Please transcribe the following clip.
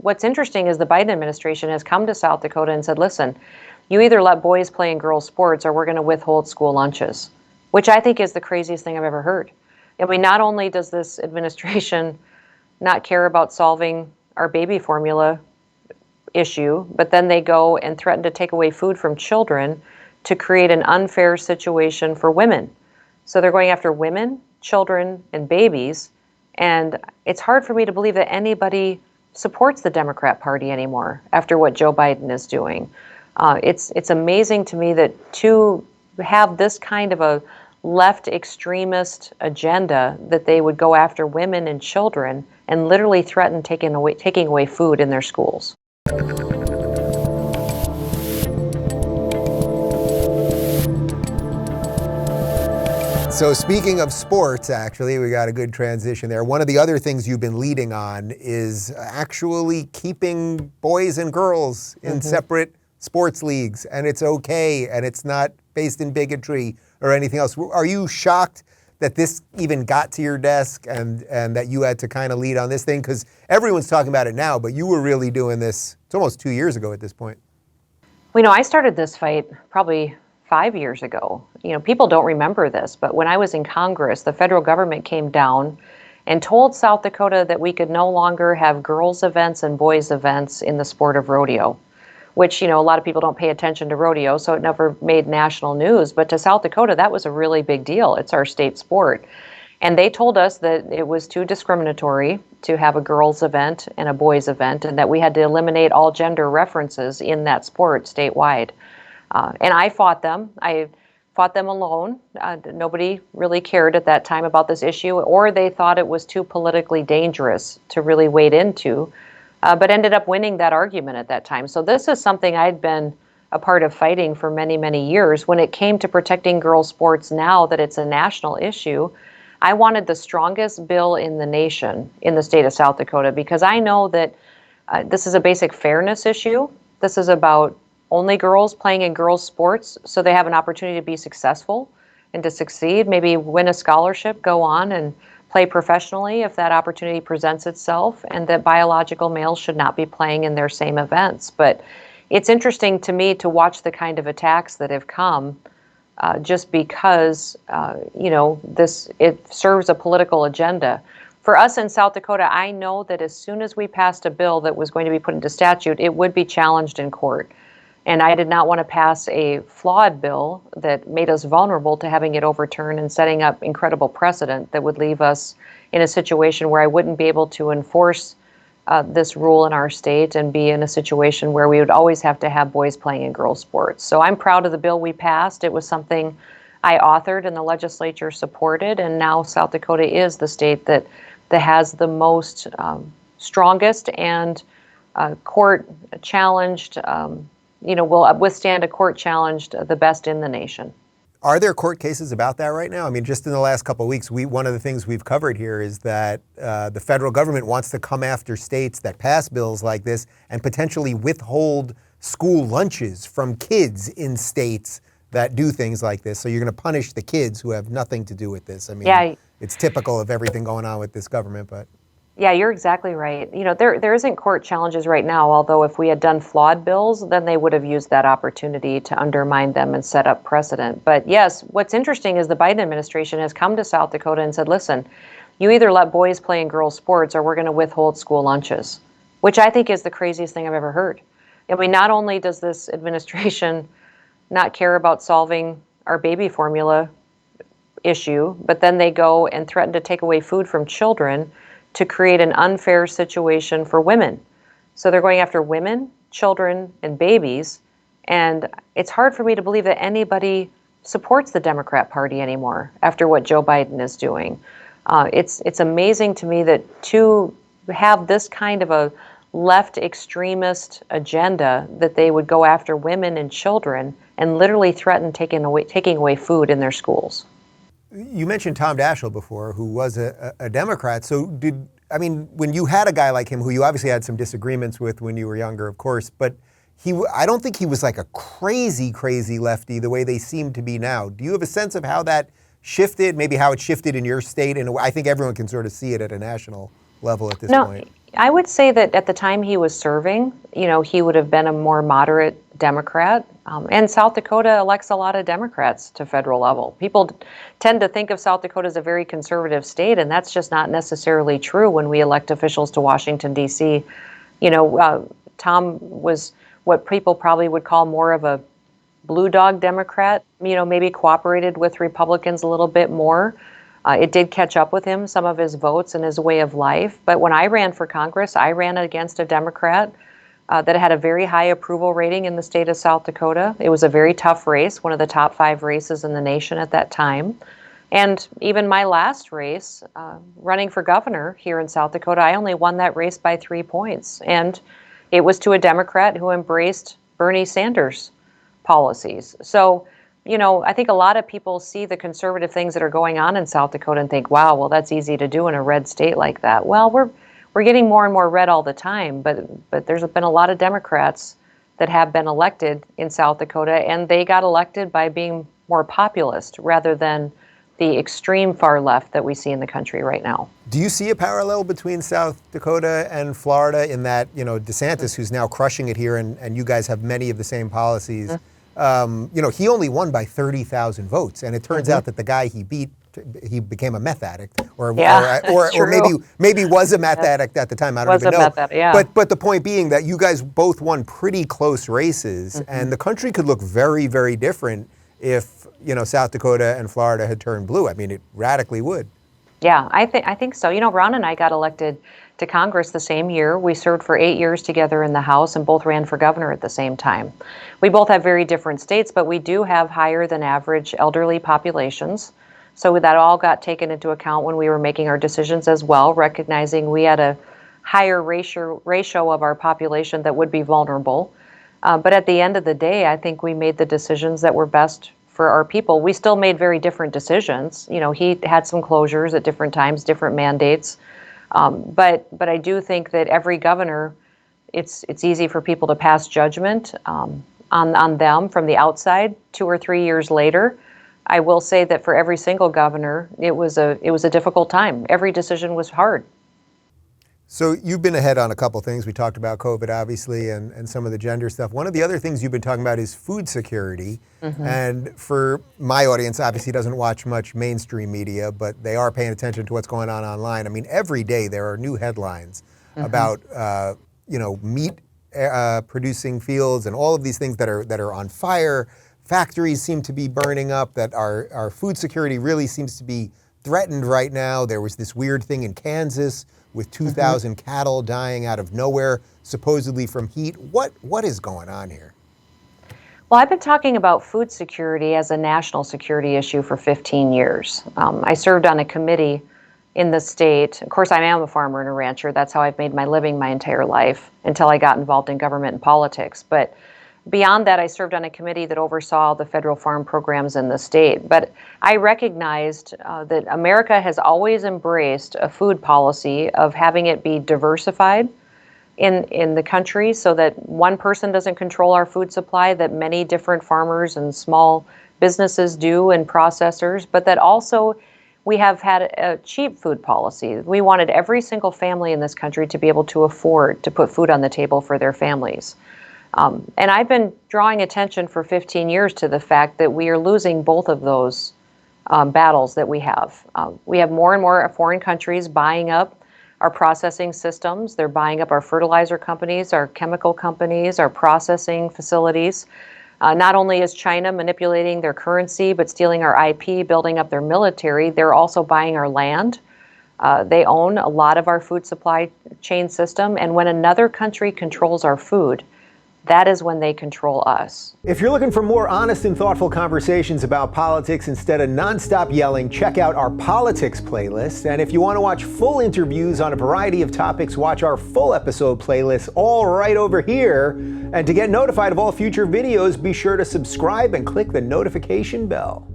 what's interesting is the Biden administration has come to South Dakota and said, listen, you either let boys play in girls' sports or we're going to withhold school lunches, which I think is the craziest thing I've ever heard. I mean, not only does this administration not care about solving our baby formula issue, but then they go and threaten to take away food from children to create an unfair situation for women. So they're going after women, children, and babies. And it's hard for me to believe that anybody supports the Democrat Party anymore after what Joe Biden is doing. It's amazing to me that to have this kind of a left extremist agenda, that they would go after women and children and literally threaten taking away food in their schools. So speaking of sports, actually, we got a good transition there. One of the other things you've been leading on is actually keeping boys and girls in separate sports leagues, and it's okay, and it's not based in bigotry or anything else. Are you shocked that this even got to your desk and that you had to kind of lead on this thing? Because everyone's talking about it now, but you were really doing this, it's almost 2 years ago at this point. Well, I started this fight probably 5 years ago. People don't remember this, but when I was in Congress, the federal government came down and told South Dakota that we could no longer have girls' events and boys' events in the sport of rodeo, which, a lot of people don't pay attention to rodeo, so it never made national news. But to South Dakota, that was a really big deal. It's our state sport. And they told us that it was too discriminatory to have a girls' event and a boys' event, and that we had to eliminate all gender references in that sport statewide. And I fought them. I fought them alone. Nobody really cared at that time about this issue, or they thought it was too politically dangerous to really wade into, but ended up winning that argument at that time. So this is something I'd been a part of fighting for many, many years. When it came to protecting girls' sports, now that it's a national issue, I wanted the strongest bill in the nation in the state of South Dakota, because I know that this is a basic fairness issue. This is about only girls playing in girls' sports so they have an opportunity to be successful and to succeed, maybe win a scholarship, go on and play professionally if that opportunity presents itself, and that biological males should not be playing in their same events. But it's interesting to me to watch the kind of attacks that have come just because, it serves a political agenda. For us in South Dakota, I know that as soon as we passed a bill that was going to be put into statute, it would be challenged in court. And I did not want to pass a flawed bill that made us vulnerable to having it overturned and setting up incredible precedent that would leave us in a situation where I wouldn't be able to enforce this rule in our state and be in a situation where we would always have to have boys playing in girls' sports. So I'm proud of the bill we passed. It was something I authored and the legislature supported, and now South Dakota is the state that has the most strongest and court-challenged will withstand a court challenge the best in the nation. Are there court cases about that right now? I mean, just in the last couple of weeks, one of the things we've covered here is that the federal government wants to come after states that pass bills like this and potentially withhold school lunches from kids in states that do things like this. So you're going to punish the kids who have nothing to do with this. I mean, It's typical of everything going on with this government, but... Yeah, you're exactly right. There isn't court challenges right now, although if we had done flawed bills, then they would have used that opportunity to undermine them and set up precedent. But yes, what's interesting is the Biden administration has come to South Dakota and said, listen, you either let boys play in girls' sports or we're going to withhold school lunches, which I think is the craziest thing I've ever heard. I mean, not only does this administration not care about solving our baby formula issue, but then they go and threaten to take away food from children to create an unfair situation for women. So they're going after women, children, and babies. And it's hard for me to believe that anybody supports the Democrat Party anymore after what Joe Biden is doing. It's amazing to me that to have this kind of a left extremist agenda, that they would go after women and children and literally threaten taking away food in their schools. You mentioned Tom Daschle before, who was a Democrat. So when you had a guy like him, who you obviously had some disagreements with when you were younger, of course, but I don't think he was like a crazy, crazy lefty the way they seem to be now. Do you have a sense of how that shifted, maybe how it shifted in your state? And I think everyone can sort of see it at a national level at this point. I would say that at the time he was serving, he would have been a more moderate Democrat. And South Dakota elects a lot of Democrats to federal level. People tend to think of South Dakota as a very conservative state, and that's just not necessarily true when we elect officials to Washington, D.C. Tom was what people probably would call more of a blue dog Democrat, maybe cooperated with Republicans a little bit more. It did catch up with him, some of his votes and his way of life. But when I ran for Congress, I ran against a Democrat that had a very high approval rating in the state of South Dakota. It was a very tough race, one of the top 5 races in the nation at that time. And even my last race, running for governor here in South Dakota, I only won that race by 3 points. And it was to a Democrat who embraced Bernie Sanders' policies. So, I think a lot of people see the conservative things that are going on in South Dakota and think, wow, well, that's easy to do in a red state like that. Well, we're getting more and more red all the time, but there's been a lot of Democrats that have been elected in South Dakota, and they got elected by being more populist rather than the extreme far left that we see in the country right now. Do you see a parallel between South Dakota and Florida in that, DeSantis, who's now crushing it here, and you guys have many of the same policies, he only won by 30,000 votes, and it turns out that the guy he beat, he became a meth addict, or maybe was a meth addict at the time. I don't even know. But the point being that you guys both won pretty close races, and the country could look very, very different if South Dakota and Florida had turned blue. I mean, it radically would. Yeah, I think so. Ron and I got elected to Congress the same year. We served for 8 years together in the House and both ran for governor at the same time. We both have very different states, but we do have higher than average elderly populations. So that all got taken into account when we were making our decisions as well, recognizing we had a higher ratio of our population that would be vulnerable. But at the end of the day, I think we made the decisions that were best for our people. We still made very different decisions. He had some closures at different times, different mandates. But I do think that every governor, it's easy for people to pass judgment on them from the outside 2 or 3 years later. I will say that for every single governor, it was a difficult time. Every decision was hard. So you've been ahead on a couple things. We talked about COVID, obviously, and some of the gender stuff. One of the other things you've been talking about is food security. And for my audience, obviously doesn't watch much mainstream media, but they are paying attention to what's going on online. I mean, every day there are new headlines about, meat producing fields and all of these things that are on fire. Factories seem to be burning up, that our food security really seems to be threatened right now. There was this weird thing in Kansas with 2,000 cattle dying out of nowhere, supposedly from heat. What is going on here? Well, I've been talking about food security as a national security issue for 15 years. I served on a committee in the state. Of course, I am a farmer and a rancher. That's how I've made my living my entire life until I got involved in government and politics. But beyond that, I served on a committee that oversaw the federal farm programs in the state. But I recognized that America has always embraced a food policy of having it be diversified in the country so that one person doesn't control our food supply, that many different farmers and small businesses do and processors, but that also we have had a cheap food policy. We wanted every single family in this country to be able to afford to put food on the table for their families. And I've been drawing attention for 15 years to the fact that we are losing both of those battles that we have. We have more and more foreign countries buying up our processing systems. They're buying up our fertilizer companies, our chemical companies, our processing facilities. Not only is China manipulating their currency, but stealing our IP, building up their military, they're also buying our land. They own a lot of our food supply chain system. And when another country controls our food, that is when they control us. If you're looking for more honest and thoughtful conversations about politics instead of nonstop yelling, check out our politics playlist. And if you want to watch full interviews on a variety of topics, watch our full episode playlist all right over here. And to get notified of all future videos, be sure to subscribe and click the notification bell.